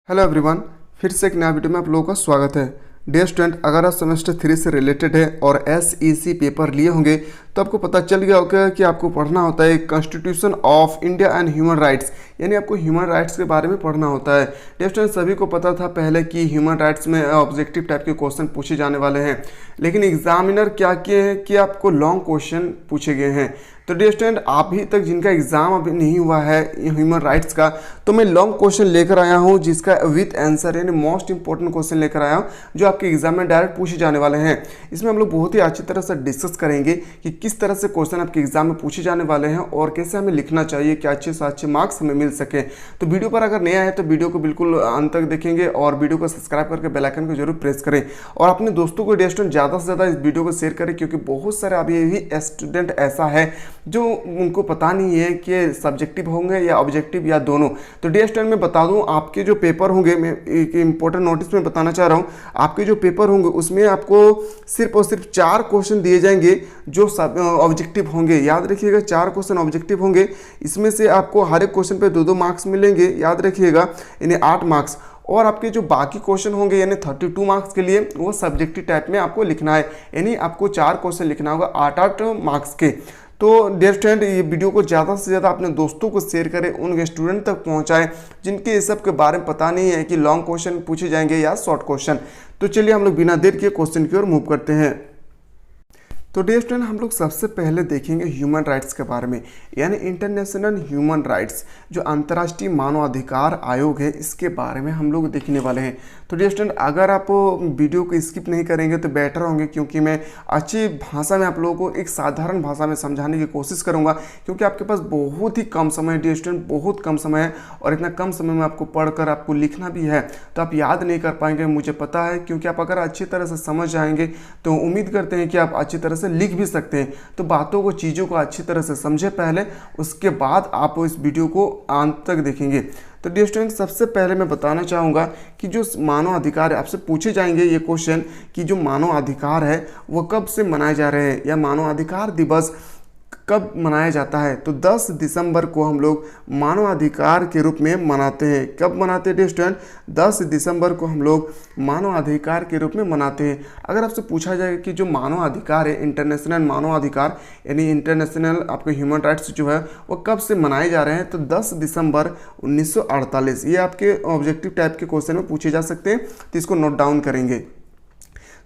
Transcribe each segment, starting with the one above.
Hello everyone, फिर से एक नया वीडियो में आप लोगों का स्वागत है। डियर स्टूडेंट, अगर आप सेमेस्टर 3 से रिलेटेड है और SEC पेपर लिए होंगे तो आपको पता चल गया होगा कि आपको पढ़ना होता है constitution of India and human rights, यानी आपको ह्यूमन राइट्स के बारे में पढ़ना होता है। डियर स्टूडेंट, सभी को पता था पहले कि ह्यूमन राइट्स में ऑब्जेक्टिव टाइप के क्वेश्चन पूछे जाने वाले हैं, लेकिन एग्जामिनर क्या किए हैं कि आपको लॉन्ग क्वेश्चन पूछे गए हैं। तो डियर स्टूडेंट, अभी तक जिनका एग्जाम अभी नहीं हुआ है ह्यूमन राइट्स का, तो मैं लॉन्ग क्वेश्चन लेकर आया हूं जिसका विथ आंसर यानी मोस्ट इंपॉर्टेंट क्वेश्चन लेकर आया हूं जो आपके एग्जाम में डायरेक्ट पूछे जाने वाले हैं। इसमें हम लोग बहुत ही अच्छी तरह से डिस्कस करेंगे कि किस तरह से क्वेश्चन आपके एग्जाम में पूछे जाने वाले हैं और कैसे हमें लिखना चाहिए कि अच्छे से अच्छे मार्क्स हमें मिल सके। तो वीडियो पर अगर नया है तो वीडियो को बिल्कुल अंत तक देखेंगे और वीडियो को सब्सक्राइब करके बेल आइकन को जरूर प्रेस करें और अपने दोस्तों को डियर स्टूडेंट ज़्यादा से ज़्यादा इस वीडियो को शेयर करें, क्योंकि बहुत सारे अभी भी स्टूडेंट ऐसा है जो उनको पता नहीं है कि सब्जेक्टिव होंगे या ऑब्जेक्टिव या दोनों। तो डियर स्टूडेंट, मैं बता दूं आपके जो पेपर होंगे, मैं एक इंपॉर्टेंट नोटिस में बताना चाह रहा हूं, आपके जो पेपर होंगे उसमें आपको सिर्फ और सिर्फ 4 क्वेश्चन दिए जाएंगे जो ऑब्जेक्टिव होंगे। याद रखिएगा, 4 क्वेश्चन ऑब्जेक्टिव होंगे। इसमें से आपको हर एक क्वेश्चन पे 2-2 मार्क्स मिलेंगे, याद रखिएगा, यानी 8 मार्क्स। और आपके जो बाकी क्वेश्चन होंगे यानी 32 मार्क्स के लिए वो सब्जेक्टिव टाइप में आपको लिखना है, यानी आपको 4 क्वेश्चन लिखना होगा 8-8 मार्क्स के। तो डियर स्टूडेंट, ये वीडियो को ज़्यादा से ज़्यादा अपने दोस्तों को शेयर करें, उन स्टूडेंट तक पहुंचाएं जिनके इस सब के बारे में पता नहीं है कि लॉन्ग क्वेश्चन पूछे जाएंगे या शॉर्ट क्वेश्चन। तो चलिए हम लोग बिना देर के क्वेश्चन की ओर मूव करते हैं। तो डियर स्टूडेंट, हम लोग सबसे पहले देखेंगे ह्यूमन राइट्स के बारे में, यानी इंटरनेशनल ह्यूमन राइट्स, जो अंतर्राष्ट्रीय मानवाधिकार आयोग है, इसके बारे में हम लोग देखने वाले हैं। तो डियर स्टूडेंट, अगर आप वीडियो को स्किप नहीं करेंगे तो बेटर होंगे, क्योंकि मैं अच्छी भाषा में आप लोगों को एक साधारण भाषा में समझाने की कोशिश करूंगा, क्योंकि आपके पास बहुत ही कम समय है डियर स्टूडेंट, बहुत कम समय है और इतना कम समय में आपको पढ़कर आपको लिखना भी है तो आप याद नहीं कर पाएंगे, मुझे पता है। क्योंकि आप अगर अच्छी तरह से समझ जाएंगे तो उम्मीद करते हैं कि आप अच्छी तरह से लिख भी सकते हैं। तो बातों को, चीज़ों को अच्छी तरह से समझे पहले, उसके बाद आप इस वीडियो को अंत तक देखेंगे। तो डियर स्टूडेंट, सबसे पहले मैं बताना चाहूँगा कि जो मानव अधिकार है, आपसे पूछे जाएंगे ये क्वेश्चन कि जो मानव अधिकार है वो कब से मनाए जा रहे हैं या मानव अधिकार दिवस कब मनाया जाता है। तो 10 दिसंबर को हम लोग मानवाधिकार के रूप में मनाते हैं। कब मनाते हैं डियर स्टूडेंट? 10 दिसंबर को हम लोग मानवाधिकार के रूप में मनाते हैं। अगर आपसे पूछा जाए कि जो मानवाधिकार है, इंटरनेशनल मानवाधिकार यानी इंटरनेशनल आपके ह्यूमन राइट्स जो है वो कब से मनाए जा रहे हैं, तो 10 दिसंबर 1948। ये आपके ऑब्जेक्टिव टाइप के क्वेश्चन में पूछे जा सकते हैं, तो इसको नोट डाउन करेंगे।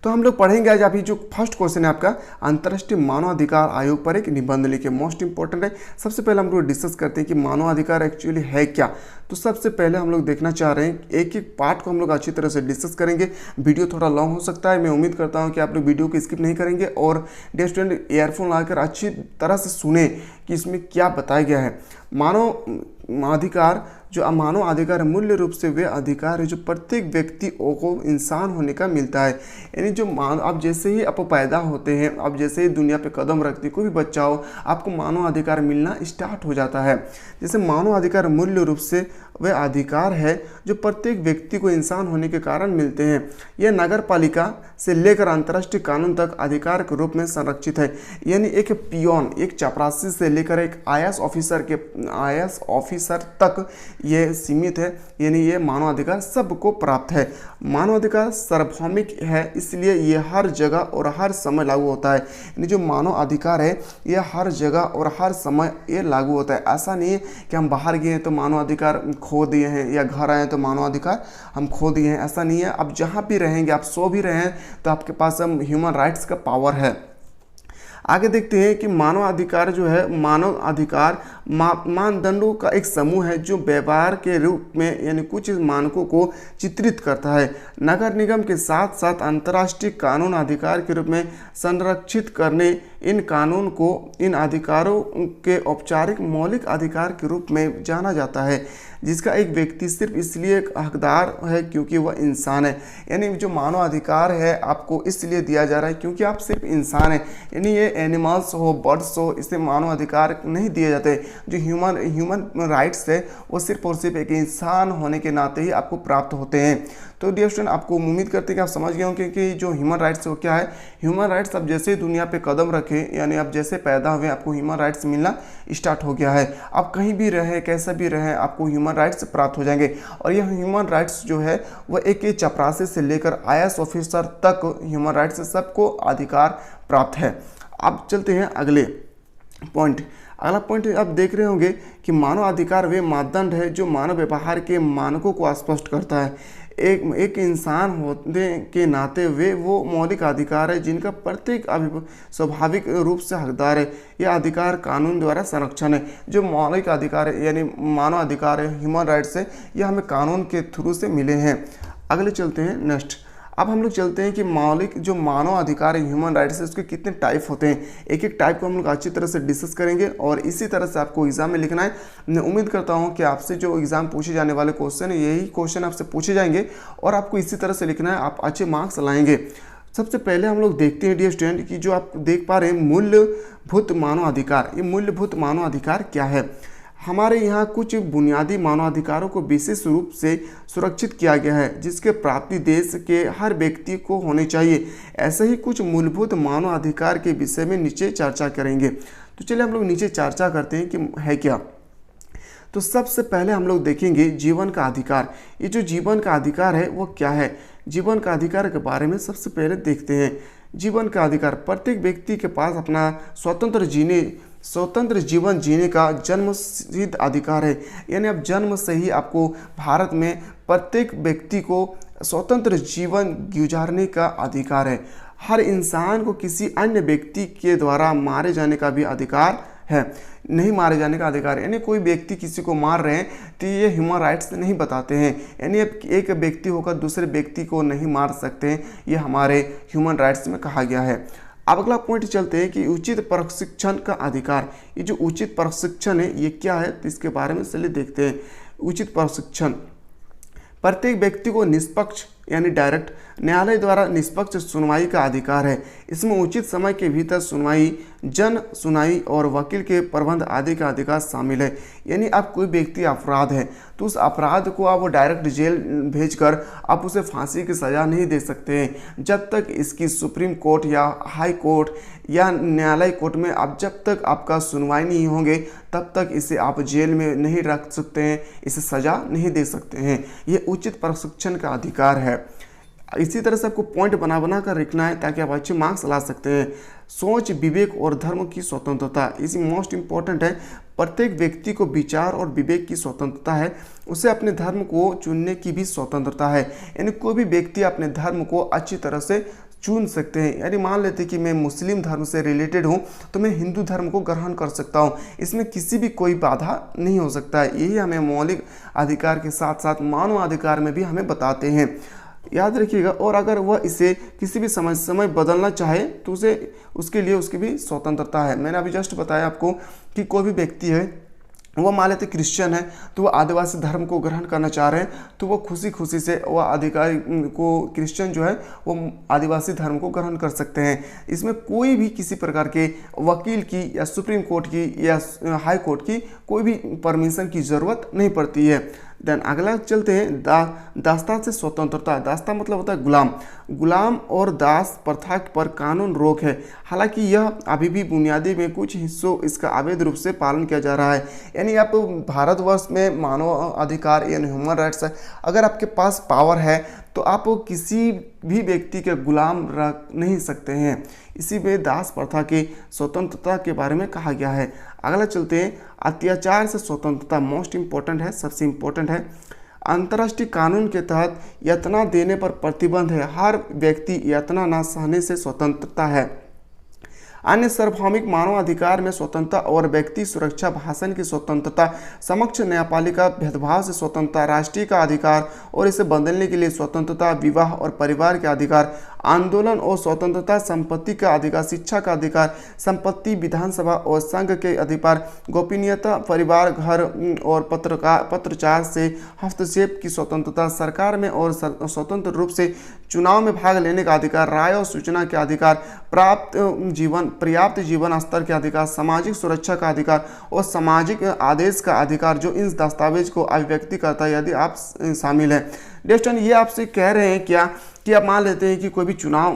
तो हम लोग पढ़ेंगे आज अभी जो फर्स्ट क्वेश्चन है आपका, अंतर्राष्ट्रीय मानवाधिकार आयोग पर एक निबंध लिखे, मोस्ट इंपॉर्टेंट है। सबसे पहले हम लोग डिस्कस करते हैं कि मानवाधिकार एक्चुअली है क्या। तो सबसे पहले हम लोग देखना चाह रहे हैं, एक एक पार्ट को हम लोग अच्छी तरह से डिस्कस करेंगे। वीडियो थोड़ा लॉन्ग हो सकता है, मैं उम्मीद करता हूँ कि आप लोग वीडियो को स्किप नहीं करेंगे और डियर स्टूडेंट ईयरफोन लगाकर अच्छी तरह से सुने कि इसमें क्या बताया गया है। मानव अधिकार, जो मानव अधिकार मूल्य रूप से वे अधिकार है जो प्रत्येक व्यक्ति को इंसान होने का मिलता है। यानी जो आप जैसे ही आप पैदा होते हैं, आप जैसे ही दुनिया पे कदम रखते, कोई भी बच्चा हो, आपको मानव अधिकार मिलना स्टार्ट हो जाता है। जैसे मानव अधिकार मूल्य रूप से वे अधिकार है जो प्रत्येक व्यक्ति को इंसान होने के कारण मिलते हैं। यह नगर पालिका से लेकर अंतर्राष्ट्रीय कानून तक अधिकार के रूप में संरक्षित है। यानी एक पियोन, एक चपरासी से लेकर एक आईएएस ऑफिसर तक ये सीमित है। यानी ये मानवाधिकार सबको प्राप्त है। मानवाधिकार सार्वभौमिक है, इसलिए ये हर जगह और हर समय लागू होता है। यानी जो मानव अधिकार है ये हर जगह और हर समय ये लागू होता है। ऐसा नहीं है कि हम बाहर गए हैं तो मानवाधिकार खो दिए हैं या घर आए तो मानवाधिकार हम खो दिए हैं, ऐसा नहीं है। आप जहाँ भी रहेंगे, आप सो भी रहे हैं तो आपके पास ह्यूमन राइट्स का पावर है। आगे देखते हैं कि मानव अधिकार जो है, मानव अधिकार मानदंडों का एक समूह है जो व्यवहार के रूप में यानी कुछ मानकों को चित्रित करता है। नगर निगम के साथ साथ अंतर्राष्ट्रीय कानून अधिकार के रूप में संरक्षित करने इन कानून को, इन अधिकारों के औपचारिक मौलिक अधिकार के रूप में जाना जाता है, जिसका एक व्यक्ति सिर्फ इसलिए हकदार है क्योंकि वह इंसान है। यानी जो मानव अधिकार है आपको इसलिए दिया जा रहा है क्योंकि आप सिर्फ इंसान हैं। यानी ये एनिमल्स हो, बर्ड्स हो, इसे मानव अधिकार नहीं दिए जाते। जो ह्यूमन राइट्स है वो सिर्फ और सिर्फ एक इंसान होने के नाते ही आपको प्राप्त होते हैं। तो डियर स्टूडेंट, आपको उम्मीद करते हैं कि आप समझ गए होंगे कि जो ह्यूमन राइट्स वो क्या है। ह्यूमन राइट्स अब जैसे ही दुनिया पे कदम रखे, यानी अब जैसे पैदा हुए आपको ह्यूमन राइट्स मिलना स्टार्ट हो गया है। आप कहीं भी रहें, कैसा भी रहें, आपको ह्यूमन राइट्स प्राप्त हो जाएंगे। और यह ह्यूमन राइट्स जो है वह एक चपरासी से लेकर IAS ऑफिसर तक ह्यूमन राइट्स से सबको अधिकार प्राप्त है। अब चलते हैं अगले पॉइंट। अगला पॉइंट आप देख रहे होंगे कि मानव अधिकार वे मापदंड है जो मानव व्यवहार के मानकों को स्पष्ट करता है। एक इंसान होने के नाते वे वो मौलिक अधिकार है जिनका प्रत्येक स्वाभाविक रूप से हकदार है। यह अधिकार कानून द्वारा संरक्षण है। जो मौलिक अधिकार है यानी मानव अधिकार है, ह्यूमन राइट्स है, यह हमें कानून के थ्रू से मिले हैं। अगले चलते हैं नेक्स्ट। अब हम लोग चलते हैं कि मौलिक जो मानव अधिकार है, ह्यूमन राइट्स है, उसके कितने टाइप होते हैं। एक एक टाइप को हम लोग अच्छी तरह से डिस्कस करेंगे और इसी तरह से आपको एग्जाम में लिखना है। मैं उम्मीद करता हूं कि आपसे जो एग्जाम पूछे जाने वाले क्वेश्चन है, यही क्वेश्चन आपसे पूछे जाएंगे और आपको इसी तरह से लिखना है, आप अच्छे मार्क्स लाएंगे। सबसे पहले हम लोग देखते हैं डियर स्टूडेंट कि जो आप देख पा रहे हैं मूलभूत मानव अधिकार। ये मूलभूत मानव अधिकार क्या है? हमारे यहाँ कुछ बुनियादी मानवाधिकारों को विशेष रूप से सुरक्षित किया गया है जिसके प्राप्ति देश के हर व्यक्ति को होनी चाहिए। ऐसे ही कुछ मूलभूत मानवाधिकार के विषय में नीचे चर्चा करेंगे। तो चलिए हम लोग नीचे चर्चा करते हैं कि है क्या। तो सबसे पहले हम लोग देखेंगे जीवन का अधिकार। ये जो जीवन का अधिकार है वो क्या है? जीवन का अधिकार के बारे में सबसे पहले देखते हैं। जीवन का अधिकार प्रत्येक व्यक्ति के पास अपना स्वतंत्र जीवन जीने का जन्मसिद्ध अधिकार है। यानी अब जन्म से ही आपको भारत में प्रत्येक व्यक्ति को स्वतंत्र जीवन गुजारने का अधिकार है। हर इंसान को किसी अन्य व्यक्ति के द्वारा मारे जाने का भी अधिकार है, नहीं मारे जाने का अधिकार है। यानी कोई व्यक्ति किसी को मार रहे हैं तो ये ह्यूमन राइट्स नहीं बताते हैं। यानी एक व्यक्ति होकर दूसरे व्यक्ति को नहीं मार सकते हैं, ये हमारे ह्यूमन राइट्स में कहा गया है। अब अगला पॉइंट चलते हैं कि उचित प्रशिक्षण का अधिकार। ये जो उचित प्रशिक्षण है ये क्या है, तो इसके बारे में चलिए देखते हैं। उचित प्रशिक्षण प्रत्येक व्यक्ति को निष्पक्ष यानी डायरेक्ट न्यायालय द्वारा निष्पक्ष सुनवाई का अधिकार है। इसमें उचित समय के भीतर सुनवाई, जन सुनाई और वकील के प्रबंध आदि का अधिकार शामिल है। यानी आप कोई व्यक्ति अपराध है तो उस अपराध को आप वो डायरेक्ट जेल भेजकर आप उसे फांसी की सज़ा नहीं दे सकते हैं जब तक इसकी सुप्रीम कोर्ट या हाई कोर्ट या न्यायालय कोर्ट में आप जब तक आपका सुनवाई नहीं होंगे तब तक इसे आप जेल में नहीं रख सकते हैं, इसे सज़ा नहीं दे सकते हैं। ये उचित प्रशिक्षण का अधिकार है। इसी तरह से आपको पॉइंट बना कर लिखना है ताकि आप अच्छे मार्क्स ला सकते हैं। सोच, विवेक और धर्म की स्वतंत्रता इसी मोस्ट इम्पॉर्टेंट है। प्रत्येक व्यक्ति को विचार और विवेक की स्वतंत्रता है, उसे अपने धर्म को चुनने की भी स्वतंत्रता है। यानी कोई भी व्यक्ति अपने धर्म को अच्छी तरह से चुन सकते हैं। यानी मान लेते कि मैं मुस्लिम धर्म से रिलेटेड हूँ तो मैं हिंदू धर्म को ग्रहण कर सकता हूँ, इसमें किसी भी कोई बाधा नहीं हो सकता है। यही हमें मौलिक अधिकार के साथ साथ मानव अधिकार में भी हमें बताते हैं, याद रखिएगा। और अगर वह इसे किसी भी समय बदलना चाहे तो उसके लिए उसकी भी स्वतंत्रता है। मैंने अभी जस्ट बताया आपको कि कोई भी व्यक्ति है वो मान लेते क्रिश्चियन है तो वो आदिवासी धर्म को ग्रहण करना चाह रहे हैं तो वो खुशी से वह अधिकारी को क्रिश्चियन जो है वो आदिवासी धर्म को ग्रहण कर सकते हैं। इसमें कोई भी किसी प्रकार के वकील की या सुप्रीम कोर्ट की या हाई कोर्ट की कोई भी परमिशन की ज़रूरत नहीं पड़ती है। देन अगला चलते हैं दास्ता से स्वतंत्रता। दास्ता मतलब होता है गुलाम और दास प्रथा पर कानून रोक है। हालांकि यह अभी भी बुनियादी में कुछ हिस्सों इसका अवैध रूप से पालन किया जा रहा है। यानी आप भारतवर्ष में मानव अधिकार यानी ह्यूमन राइट्स है, अगर आपके पास पावर है तो आप किसी भी व्यक्ति के गुलाम रख नहीं सकते हैं। इसी में दास प्रथा की स्वतंत्रता के बारे में कहा गया है। अगला चलते हैं अत्याचार से स्वतंत्रता, मोस्ट इम्पोर्टेंट है, सबसे इम्पोर्टेंट है। अंतर्राष्ट्रीय कानून के तहत यातना देने पर प्रतिबंध है। हर व्यक्ति यातना न सहने से स्वतंत्रता है। अन्य सार्वभौमिक मानवाधिकार में स्वतंत्रता और व्यक्ति सुरक्षा, भाषण की स्वतंत्रता, समक्ष न्यायपालिका भेदभाव से स्वतंत्रता, राष्ट्रीय का अधिकार और इसे बदलने के लिए स्वतंत्रता, विवाह और परिवार के अधिकार, आंदोलन और स्वतंत्रता, संपत्ति का अधिकार, शिक्षा का अधिकार, संपत्ति, विधानसभा और संघ के अधिकार, गोपनीयता, परिवार, घर और पत्रचार से हस्तक्षेप की स्वतंत्रता, सरकार में और स्वतंत्र रूप से चुनाव में भाग लेने का अधिकार, राय और सूचना के अधिकार, पर्याप्त जीवन स्तर के अधिकार, सामाजिक सुरक्षा का अधिकार और सामाजिक आदेश का अधिकार, जो इन दस्तावेज को अभिव्यक्ति करता है यदि आप शामिल हैं। डेस्टन ये आपसे कह रहे हैं क्या कि आप मान लेते हैं कि कोई भी चुनाव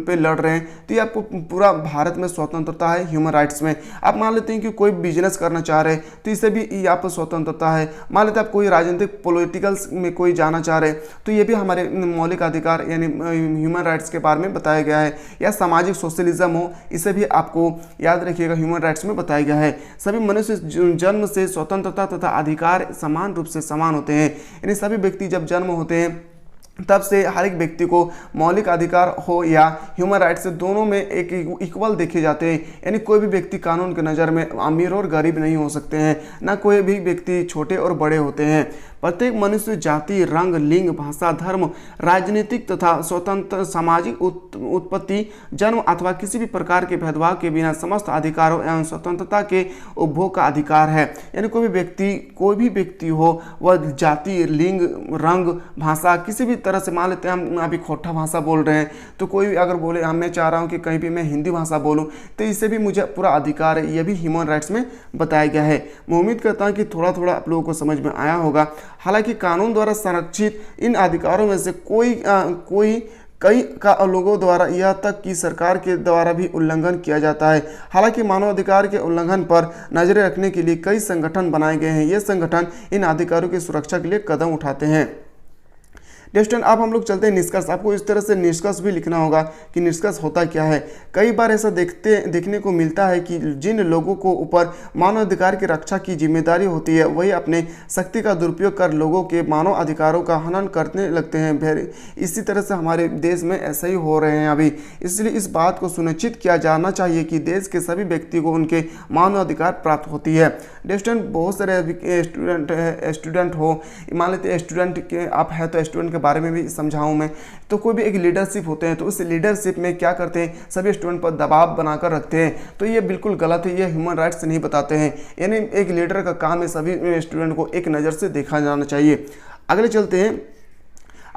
पे लड़ रहे हैं तो ये आपको पूरा भारत में स्वतंत्रता है ह्यूमन राइट्स में। आप मान लेते हैं कि कोई बिजनेस करना चाह रहे हैं तो इसे भी यहाँ पर स्वतंत्रता है। मान लेते हैं आप कोई राजनीतिक पॉलिटिकल्स में कोई जाना चाह रहे हैं तो ये भी हमारे मौलिक अधिकार यानी ह्यूमन राइट्स के बारे में बताया गया है। या सामाजिक सोशलिज्म हो, इसे भी आपको याद रखिएगा ह्यूमन राइट्स में बताया गया है। सभी मनुष्य जन्म से स्वतंत्रता तथा अधिकार समान रूप से समान होते हैं, यानी सभी व्यक्ति जब जन्म होते हैं तब से हर एक व्यक्ति को मौलिक अधिकार हो या ह्यूमन राइट्स से दोनों में एक इक्वल देखे जाते हैं। यानी कोई भी व्यक्ति कानून की नज़र में अमीर और गरीब नहीं हो सकते हैं, ना कोई भी व्यक्ति छोटे और बड़े होते हैं। प्रत्येक मनुष्य जाति, रंग, लिंग, भाषा, धर्म, राजनीतिक तथा स्वतंत्र सामाजिक उत्पत्ति, जन्म अथवा किसी भी प्रकार के भेदभाव के बिना समस्त अधिकारों एवं स्वतंत्रता के उपभोग का अधिकार है। यानी कोई भी व्यक्ति हो, वह जाति, लिंग, रंग, भाषा किसी भी तरह से, मान लेते हैं हम अभी खोटा भाषा बोल रहे हैं तो कोई भी अगर बोले मैं चाह रहा हूँ कि कहीं भी मैं हिंदी भाषा बोलूँ तो इससे भी मुझे पूरा अधिकार है, यह भी ह्यूमन राइट्स में बताया गया है। मैं उम्मीद करता हूँ कि थोड़ा थोड़ा आप लोगों को समझ में आया होगा। हालांकि कानून द्वारा संरक्षित इन अधिकारों में से कई का लोगों द्वारा यह तक कि सरकार के द्वारा भी उल्लंघन किया जाता है। हालांकि मानवाधिकार के उल्लंघन पर नजरें रखने के लिए कई संगठन बनाए गए हैं। ये संगठन इन अधिकारों की सुरक्षा के लिए कदम उठाते हैं। डेस्टन अब हम लोग चलते हैं निष्कर्ष। आपको इस तरह से निष्कर्ष भी लिखना होगा कि निष्कर्ष होता क्या है। कई बार ऐसा देखने को मिलता है कि जिन लोगों को ऊपर मानवाधिकार की रक्षा की जिम्मेदारी होती है वही अपने शक्ति का दुरुपयोग कर लोगों के मानव अधिकारों का हनन करने लगते हैं। इसी तरह से हमारे देश में ऐसा ही हो रहे हैं अभी। इसलिए इस बात को सुनिश्चित किया जाना चाहिए कि देश के सभी व्यक्ति को उनके मानवाधिकार प्राप्त होती है। डेस्टन बहुत सारे स्टूडेंट हो, मान लेते स्टूडेंट के आप है तो स्टूडेंट बारे में भी समझाऊं मैं। तो कोई भी एक लीडरशिप होते हैं तो उस लीडरशिप में क्या करते हैं, सभी स्टूडेंट पर दबाव बनाकर रखते हैं। तो ये बिल्कुल गलत है, ये ह्यूमन राइट्स नहीं बताते हैं। यानी एक लीडर का काम है सभी स्टूडेंट को एक नज़र से देखा जाना चाहिए। अगले चलते हैं,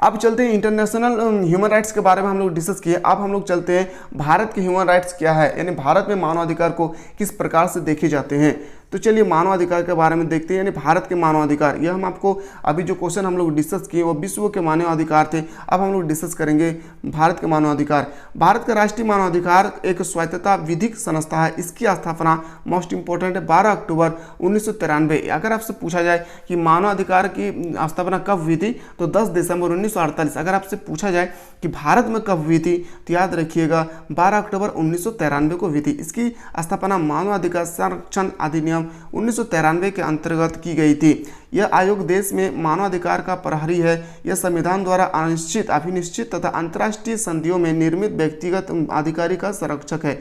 अब चलते हैं इंटरनेशनल ह्यूमन राइट्स के बारे में हम लोग डिस्कस किए। अब हम लोग चलते हैं भारत के ह्यूमन राइट्स क्या है, यानी भारत में मानवाधिकार को किस प्रकार से देखे जाते हैं। तो चलिए मानवाधिकार के बारे में देखते हैं। यानी भारत के मानवाधिकार, यह हम आपको अभी जो क्वेश्चन हम लोग डिस्कस किए वो विश्व के मानवाधिकार थे। अब हम लोग डिस्कस करेंगे भारत के मानवाधिकार। भारत का राष्ट्रीय मानवाधिकार एक स्वायत्तता विधिक संस्था है। इसकी स्थापना मोस्ट इंपॉर्टेंट है 12 अक्टूबर 1993। अगर आपसे पूछा जाए कि मानवाधिकार की स्थापना कब हुई थी तो 10 दिसंबर 1948। अगर आपसे पूछा जाए कि भारत में कब हुई थी तो याद रखिएगा 12 अक्टूबर 1993 को हुई थी। इसकी स्थापना मानवाधिकार संरक्षण अधिनियम 1993 के अंतर्गत की गई थी। यह आयोग देश में मानवाधिकार का प्रहरी है। यह संविधान द्वारा अनिश्चित, अभिनिश्चित तथा अंतर्राष्ट्रीय संधियों में निर्मित व्यक्तिगत अधिकारी का संरक्षक है।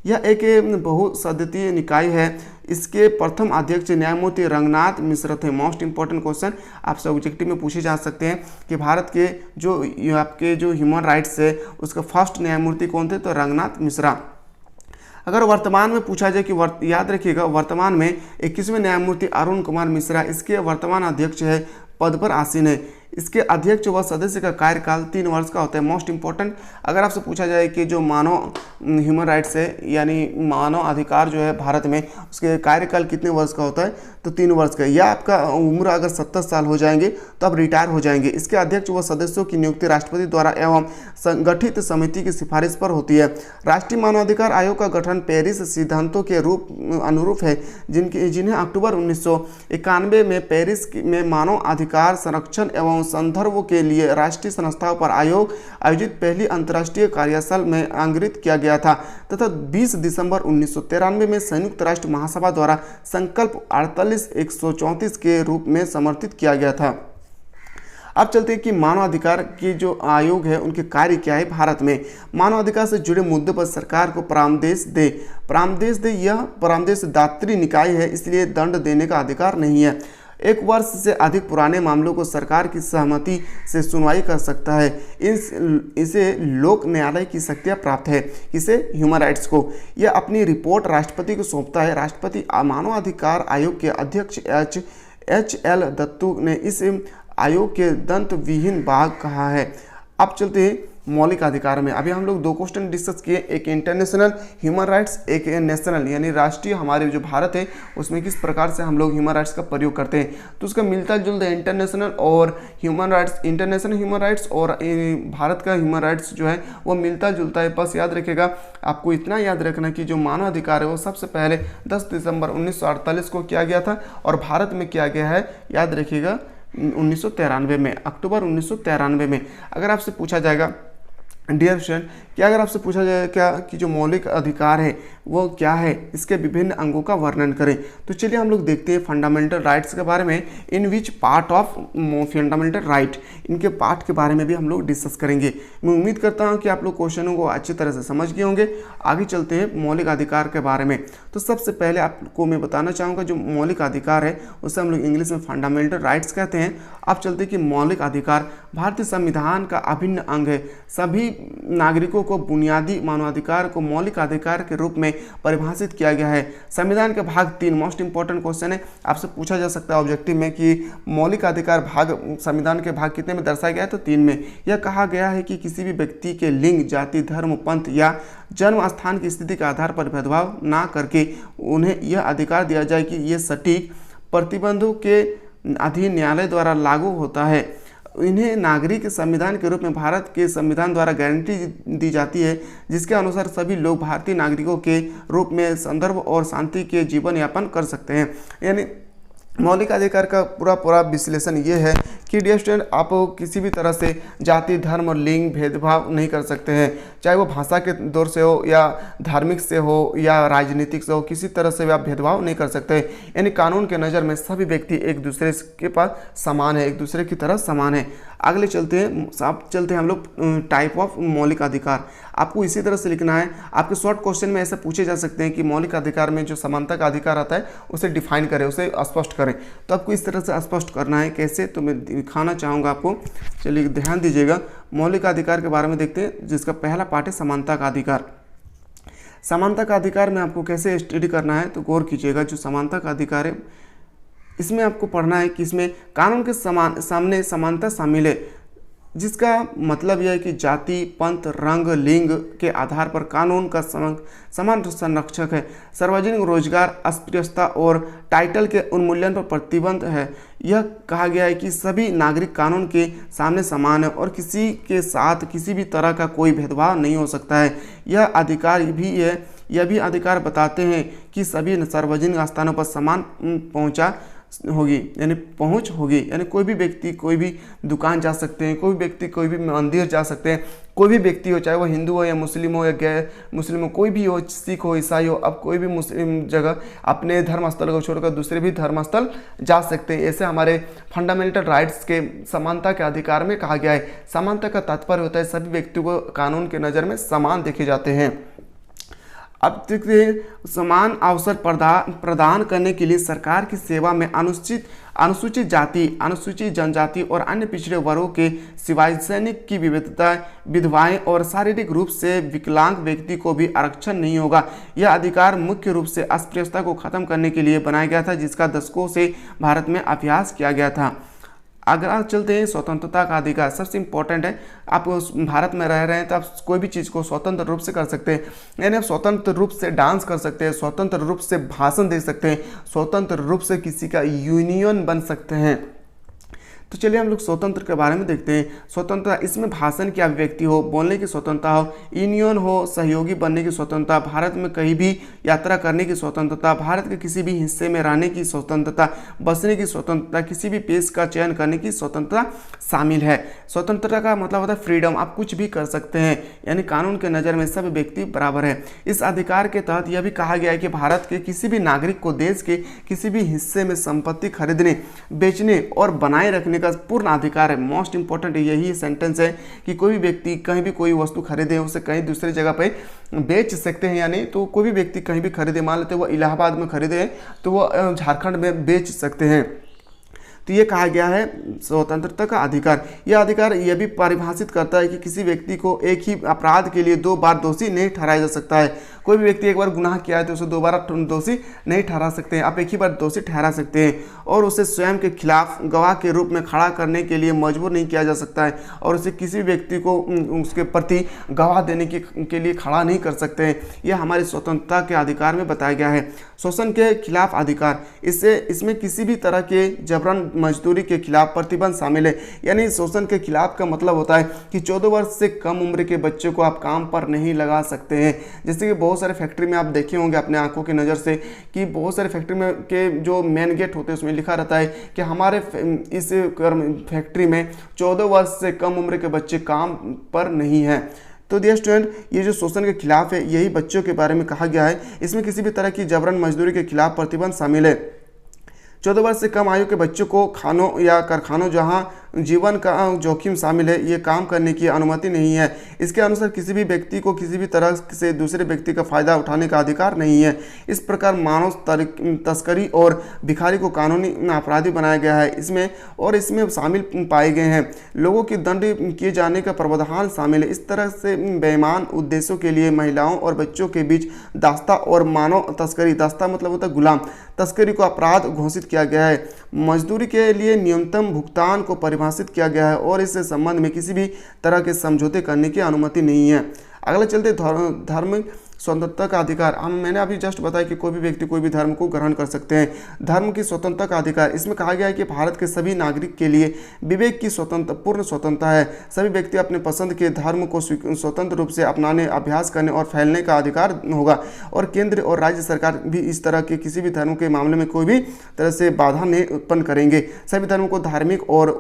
यह एक बहुसदस्यीय निकाय है। इसके प्रथम अध्यक्ष न्यायमूर्ति रंगनाथ मिश्र थे। मोस्ट इंपॉर्टेंट क्वेश्चन आपसे ऑब्जेक्टिव में पूछे जा सकते हैं कि भारत के जो आपके जो ह्यूमन राइट्स है उसका फर्स्ट न्यायमूर्ति कौन थे, तो रंगनाथ मिश्रा। अगर वर्तमान में पूछा जाए कि याद रखिएगा वर्तमान में 21वें न्यायमूर्ति अरुण कुमार मिश्रा इसके वर्तमान अध्यक्ष है, पद पर आसीन है। इसके अध्यक्ष व सदस्य का कार्यकाल 3 वर्ष का होता है। मोस्ट इंपॉर्टेंट अगर आपसे पूछा जाए कि जो मानव ह्यूमन राइट्स है यानी मानव अधिकार जो है भारत में उसके कार्यकाल कितने वर्ष का होता है, तो 3 वर्ष का। या आपका उम्र अगर 70 साल हो जाएंगे तो आप रिटायर हो जाएंगे। इसके अध्यक्ष व सदस्यों की नियुक्ति राष्ट्रपति द्वारा एवं संगठित समिति की सिफारिश पर होती है। राष्ट्रीय मानवाधिकार आयोग का गठन पेरिस सिद्धांतों के अनुरूप है जिन्हें अक्टूबर 1991 में पेरिस में मानव अधिकार संरक्षण एवं संदर्भों के लिए राष्ट्रीय संस्थाओं पर आयोजित पहली अंतर्राष्ट्रीय कार्यशाला में अंकित किया गया था तथा 20 दिसंबर 1993 में संयुक्त राष्ट्र महासभा द्वारा संकल्प 48-134 के रूप में समर्थित किया गया था। अब चलते हैं कि मानवाधिकार की जो आयोग है उनके कार्य क्या है। भारत में मानवाधिकार से जुड़े मुद्दों पर सरकार को परामर्श दे। यह परामर्श दात्री निकाय है, इसलिए दंड देने का अधिकार नहीं है। 1 वर्ष से अधिक पुराने मामलों को सरकार की सहमति से सुनवाई कर सकता है। इसे लोक न्यायालय की शक्तियाँ प्राप्त है। इसे ह्यूमन राइट्स को यह अपनी रिपोर्ट राष्ट्रपति को सौंपता है। राष्ट्रपति मानवाधिकार आयोग के अध्यक्ष एच एल दत्तू ने इस आयोग के दंत विहीन भाग कहा है। अब चलते हैं मौलिक अधिकार में। अभी हम लोग 2 क्वेश्चन डिस्कस किए, एक इंटरनेशनल ह्यूमन राइट्स, एक नेशनल यानी राष्ट्रीय हमारे जो भारत है उसमें किस प्रकार से हम लोग ह्यूमन राइट्स का प्रयोग करते हैं। तो उसका मिलता जुलता इंटरनेशनल और human rights, international human rights और भारत का ह्यूमन राइट्स जो है वो मिलता जुलता है। बस याद रखिएगा, आपको इतना याद रखना कि जो मानवाधिकार है वो सबसे पहले 10 दिसंबर 1948 को किया गया था और भारत में किया गया है, याद रखिएगा 1993 में, अक्टूबर 1993 में। अगर आपसे पूछा जाएगा डियर स्टूडेंट कि अगर आपसे पूछा जाए क्या कि जो मौलिक अधिकार है वो क्या है, इसके विभिन्न अंगों का वर्णन करें, तो चलिए हम लोग देखते हैं फंडामेंटल राइट्स के बारे में। In which part of fundamental right, इनके पार्ट के बारे में भी हम लोग डिस्कस करेंगे। मैं उम्मीद करता हूं कि आप लोग क्वेश्चनों को अच्छी तरह से समझ गए होंगे। आगे चलते हैं मौलिक अधिकार के बारे में। तो सबसे पहले आपको मैं बताना चाहूँगा जो मौलिक अधिकार है उसे हम लोग इंग्लिश में फंडामेंटल राइट्स कहते हैं। अब चलते कि मौलिक अधिकार भारतीय संविधान का अभिन्न अंग है। सभी नागरिकों को बुनियादी मानवाधिकार को मौलिक अधिकार के रूप में परिभाषित किया गया है। संविधान के भाग 3 मोस्ट इंपॉर्टेंट क्वेश्चन है, आपसे पूछा जा सकता है ऑब्जेक्टिव में कि मौलिक अधिकार भाग संविधान के भाग कितने में दर्शाया गया है, तो 3 में। यह कहा गया है कि किसी भी व्यक्ति के लिंग, जाति, धर्म, पंथ या जन्म स्थान की स्थिति के आधार पर भेदभाव ना करके उन्हें यह अधिकार दिया जाए कि ये सटीक प्रतिबंधों के अधीन न्यायालय द्वारा लागू होता है। इन्हें नागरिक संविधान के रूप में भारत के संविधान द्वारा गारंटी दी जाती है, जिसके अनुसार सभी लोग भारतीय नागरिकों के रूप में संदर्भ और शांति के जीवन यापन कर सकते हैं। यानी मौलिक अधिकार का पूरा विश्लेषण ये है कि डियर स्टूडेंट, आप किसी भी तरह से जाति, धर्म और लिंग भेदभाव नहीं कर सकते हैं, चाहे वो भाषा के दौर से हो या धार्मिक से हो या राजनीतिक से हो, किसी तरह से भी आप भेदभाव नहीं कर सकते। यानी कानून के नज़र में सभी व्यक्ति एक दूसरे के पास समान है, एक दूसरे की तरह समान है। अगले चलते हैं हम लोग टाइप ऑफ मौलिक अधिकार। आपको इसी तरह से लिखना है। आपके शॉर्ट क्वेश्चन में ऐसे पूछे जा सकते हैं कि मौलिक अधिकार में जो समानता का अधिकार आता है उसे डिफाइन करें, उसे स्पष्ट करें। तो आपको इस तरह से स्पष्ट करना है। कैसे, तो मैं दिखाना चाहूँगा आपको। चलिए ध्यान दीजिएगा, मौलिक अधिकार के बारे में देखते हैं, जिसका पहला पार्ट है समानता का अधिकार। समानता का अधिकार में आपको कैसे स्टडी करना है, तो गौर कीजिएगा। जो समानता का अधिकार है इसमें आपको पढ़ना है कि इसमें कानून के सामने समानता शामिल है, जिसका मतलब यह है कि जाति, पंथ, रंग, लिंग के आधार पर कानून का समान संरक्षक है। सार्वजनिक रोजगार, अस्पृश्यता और टाइटल के उन्मूलन पर प्रतिबंध है। यह कहा गया है कि सभी नागरिक कानून के सामने समान है और किसी के साथ किसी भी तरह का कोई भेदभाव नहीं हो सकता है। यह अधिकार भी है, यह भी अधिकार बताते हैं कि सभी सार्वजनिक स्थानों पर समान पहुंच होगी, यानी कोई भी व्यक्ति कोई भी दुकान जा सकते हैं, कोई भी व्यक्ति कोई भी मंदिर जा सकते हैं, कोई भी व्यक्ति हो, चाहे वो हिंदू हो या मुस्लिम हो या गैर मुस्लिम हो, कोई भी हो, सिख हो, ईसाई हो, अब कोई भी मुस्लिम जगह अपने धर्मस्थल को छोड़कर दूसरे भी धर्मस्थल जा सकते हैं। ऐसे हमारे फंडामेंटल राइट्स के समानता के अधिकार में कहा गया है। समानता का तात्पर्य होता है सभी व्यक्तियों को कानून के नज़र में समान देखे जाते हैं। अब देखते हैं, समान अवसर प्रदान करने के लिए सरकार की सेवा में अनुसूचित जाति, अनुसूचित जनजाति और अन्य पिछड़े वर्गों के सिवाय सैनिक की विधवाएं और शारीरिक रूप से विकलांग व्यक्ति को भी आरक्षण नहीं होगा। यह अधिकार मुख्य रूप से अस्पृश्यता को खत्म करने के लिए बनाया गया था, जिसका दशकों से भारत में अभ्यास किया गया था। अगर आप चलते हैं स्वतंत्रता का अधिकार, सबसे इम्पोर्टेंट है। आप भारत में रह रहे हैं तो आप कोई भी चीज़ को स्वतंत्र रूप से कर सकते हैं, यानी आप स्वतंत्र रूप से डांस कर सकते हैं, स्वतंत्र रूप से भाषण दे सकते हैं, स्वतंत्र रूप से किसी का यूनियन बन सकते हैं। तो चलिए हम लोग स्वतंत्र के बारे में देखते हैं। स्वतंत्रता, इसमें भाषण की अभिव्यक्ति हो, बोलने की स्वतंत्रता हो, यूनियन हो, सहयोगी बनने की स्वतंत्रता, भारत में कहीं भी यात्रा करने की स्वतंत्रता, भारत के किसी भी हिस्से में रहने की स्वतंत्रता, बसने की स्वतंत्रता, किसी भी पेश का चयन करने की स्वतंत्रता शामिल है। स्वतंत्रता का मतलब होता है फ्रीडम, आप कुछ भी कर सकते हैं, यानी कानून के नज़र में सब व्यक्ति बराबर है। इस अधिकार के तहत यह भी कहा गया है कि भारत के किसी भी नागरिक को देश के किसी भी हिस्से में संपत्ति खरीदने, बेचने और बनाए रखने का पूर्ण अधिकार है। मोस्ट इंपॉर्टेंट यही सेंटेंस है कि कोई भी व्यक्ति कहीं भी कोई वस्तु खरीदे, उसे कहीं दूसरी जगह पे बेच सकते हैं, यानी तो कोई भी व्यक्ति कहीं भी खरीदे, मान लेते वो इलाहाबाद में खरीदे तो वो झारखंड में बेच सकते हैं। तो ये कहा गया है स्वतंत्रता का अधिकार। यह अधिकार यह भी परिभाषित करता है कि किसी व्यक्ति को एक ही अपराध के लिए 2 बार दोषी नहीं ठहराया जा सकता है। कोई भी व्यक्ति एक बार गुनाह किया है तो उसे दोबारा दोषी नहीं ठहरा सकते हैं, आप एक ही बार दोषी ठहरा सकते हैं। और उसे स्वयं के खिलाफ गवाह के रूप में खड़ा करने के लिए मजबूर नहीं किया जा सकता है, और उसे किसी व्यक्ति को उसके प्रति गवाह देने के लिए खड़ा नहीं कर सकते हैं। यह हमारी स्वतंत्रता के अधिकार में बताया गया है। शोषण के खिलाफ अधिकार, इसमें किसी भी तरह के जबरन मजदूरी के खिलाफ प्रतिबंध शामिल है। यानी शोषण के खिलाफ का मतलब होता है कि 14 वर्ष से कम उम्र के बच्चों को आप काम पर नहीं लगा सकते हैं। जैसे कि बहुत सारे फैक्ट्री में आप देखे होंगे अपने आंखों की नज़र से कि बहुत सारे फैक्ट्री में के जो मेन गेट होते हैं उसमें लिखा रहता है कि हमारे इस फैक्ट्री में 14 वर्ष से कम उम्र के बच्चे काम पर नहीं हैं। तो डियर स्टूडेंट, ये जो शोषण के खिलाफ है यही बच्चों के बारे में कहा गया है। इसमें किसी भी तरह की जबरन मजदूरी के खिलाफ प्रतिबंध शामिल है। 14 वर्ष से कम आयु के बच्चों को खानों या कारखानों जहां जीवन का जोखिम शामिल है, ये काम करने की अनुमति नहीं है। इसके अनुसार किसी भी व्यक्ति को किसी भी तरह से दूसरे व्यक्ति का फायदा उठाने का अधिकार नहीं है। इस प्रकार मानव तस्करी और भिखारी को कानूनी अपराधी बनाया गया है। इसमें शामिल पाए गए हैं लोगों की दंड किए जाने का प्रावधान शामिल है। इस तरह से बेईमान उद्देश्यों के लिए महिलाओं और बच्चों के बीच दास्ता और मानव तस्करी, दास्ता मतलब होता है गुलाम तस्करी को अपराध घोषित किया गया है। मजदूरी के लिए न्यूनतम भुगतान को परिभाषित किया गया है और इससे संबंध में किसी भी तरह के समझौते करने की अनुमति नहीं है। अगला चलते धर्म स्वतंत्रता का अधिकार। मैंने अभी जस्ट बताया कि कोई भी व्यक्ति कोई भी धर्म को ग्रहण कर सकते हैं। धर्म की स्वतंत्रता का अधिकार, इसमें कहा गया है कि भारत के सभी नागरिक के लिए विवेक की पूर्ण स्वतंत्रता है। सभी व्यक्ति अपने पसंद के धर्म को स्वतंत्र रूप से अपनाने, अभ्यास करने और फैलने का अधिकार होगा, और केंद्र और राज्य सरकार भी इस तरह के किसी भी धर्म के मामले में कोई भी तरह से बाधा नहीं उत्पन्न करेंगे। सभी धर्मों को धार्मिक और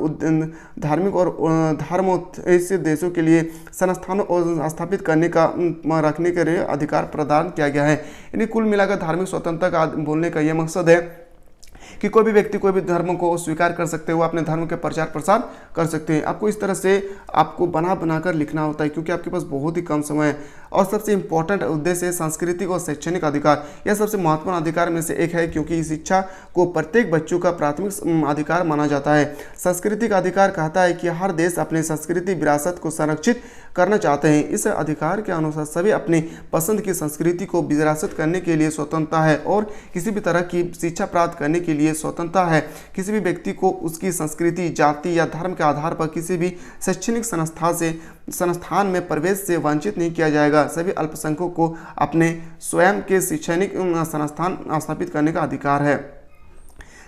धर्म ऐसे देशों के लिए संस्थानों और स्थापित करने का रखने के लिए अधिकार प्रदान किया गया है। यानी कुल मिलाकर धार्मिक स्वतंत्रता का बोलने का यह मकसद है कि कोई भी व्यक्ति कोई भी धर्म को स्वीकार कर सकते हैं, वो अपने धर्म के प्रचार प्रसार कर सकते हैं। आपको इस तरह से आपको बनाकर लिखना होता है क्योंकि आपके पास बहुत ही कम समय है। और सबसे इंपॉर्टेंट उद्देश्य है सांस्कृतिक और शैक्षणिक अधिकार। यह सबसे महत्वपूर्ण अधिकार में से एक है क्योंकि शिक्षा को प्रत्येक बच्चों का प्राथमिक अधिकार माना जाता है। सांस्कृतिक अधिकार कहता है कि हर देश अपनी संस्कृति विरासत को संरक्षित करना चाहते हैं। इस अधिकार के अनुसार सभी अपनी पसंद की संस्कृति को विरासत करने के लिए स्वतंत्रता है और किसी भी तरह की शिक्षा प्राप्त करने के लिए स्वतंत्रता है। किसी भी व्यक्ति को उसकी संस्कृति, जाति या धर्म के आधार पर किसी भी शैक्षणिक संस्थान में प्रवेश से वंचित नहीं किया जाएगा। सभी अल्पसंख्यकों को अपने स्वयं के शैक्षणिक संस्थान स्थापित करने का अधिकार है।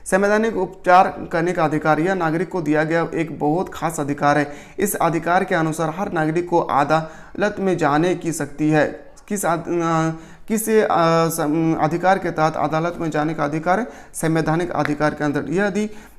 संवैधानिक उपचार करने का अधिकार, यह नागरिक को दिया गया एक बहुत खास अधिकार है। इस अधिकार के अनुसार हर नागरिक को अदालत में जाने की शक्ति है। किस अधिकार के तहत अदालत में जाने का अधिकार है? संवैधानिक अधिकार के अंदर।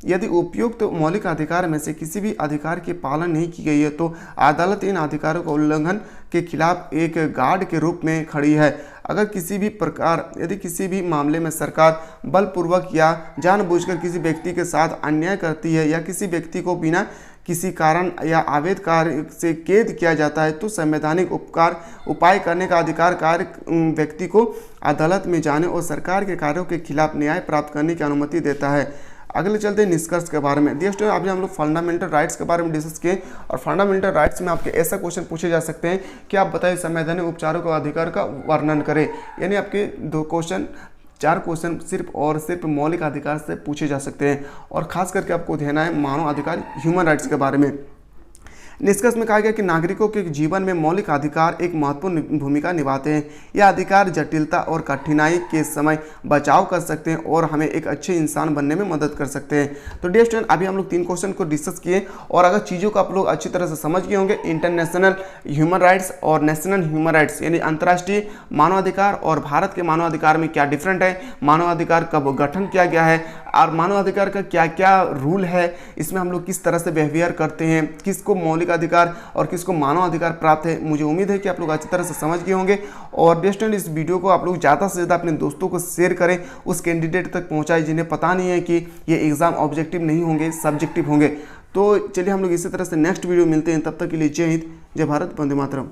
यदि उपयुक्त मौलिक अधिकार में से किसी भी अधिकार की पालन नहीं की गई है तो अदालत इन अधिकारों का उल्लंघन के खिलाफ एक गार्ड के रूप में खड़ी है। यदि किसी भी मामले में सरकार बलपूर्वक या जानबूझकर किसी व्यक्ति के साथ अन्याय करती है या किसी व्यक्ति को बिना किसी कारण या अवैध कार्य से कैद किया जाता है तो संवैधानिक उपाय करने का अधिकार व्यक्ति को अदालत में जाने और सरकार के कार्यों के खिलाफ न्याय प्राप्त करने की अनुमति देता है। अगले चलते हैं निष्कर्ष के बारे में। डियर स्टूडेंट, अभी हम लोग फंडामेंटल राइट्स के बारे में डिस्कस किए और फंडामेंटल राइट्स में आपके ऐसा क्वेश्चन पूछे जा सकते हैं कि आप बताइए संवैधानिक उपचारों का अधिकार का वर्णन करें। यानी आपके 4 क्वेश्चन सिर्फ और सिर्फ मौलिक अधिकार से पूछे जा सकते हैं और खास करके आपको ध्यान है मानव अधिकार, ह्यूमन राइट्स के बारे में। निष्कर्ष में कहा गया कि नागरिकों के जीवन में मौलिक अधिकार एक महत्वपूर्ण भूमिका निभाते हैं। यह अधिकार जटिलता और कठिनाई के समय बचाव कर सकते हैं और हमें एक अच्छे इंसान बनने में मदद कर सकते हैं। तो डियर स्टूडेंट, अभी हम लोग 3 क्वेश्चन को डिस्कस किए और अगर चीज़ों को आप लोग अच्छी तरह से समझ गए होंगे, इंटरनेशनल ह्यूमन राइट्स और नेशनल ह्यूमन राइट्स यानी अंतर्राष्ट्रीय मानवाधिकार और भारत के मानवाधिकार में क्या डिफरेंट है, मानवाधिकार कब गठन किया गया है और मानवाधिकार का क्या क्या रूल है, इसमें हम लोग किस तरह से बिहेवियर करते हैं, किसको मौलिक अधिकार और किसको मानव अधिकार प्राप्त है। मुझे उम्मीद है कि आप लोग अच्छी तरह से समझ गए होंगे और डियर स्टूडेंट, इस वीडियो को आप लोग ज़्यादा से ज़्यादा अपने दोस्तों को शेयर करें, उस कैंडिडेट तक पहुंचाएं जिन्हें पता नहीं है कि ये एग्ज़ाम ऑब्जेक्टिव नहीं होंगे, सब्जेक्टिव होंगे। तो चलिए हम लोग इसी तरह से नेक्स्ट वीडियो मिलते हैं। तब तक के लिए जय हिंद, जय भारत, वंदे मातरम।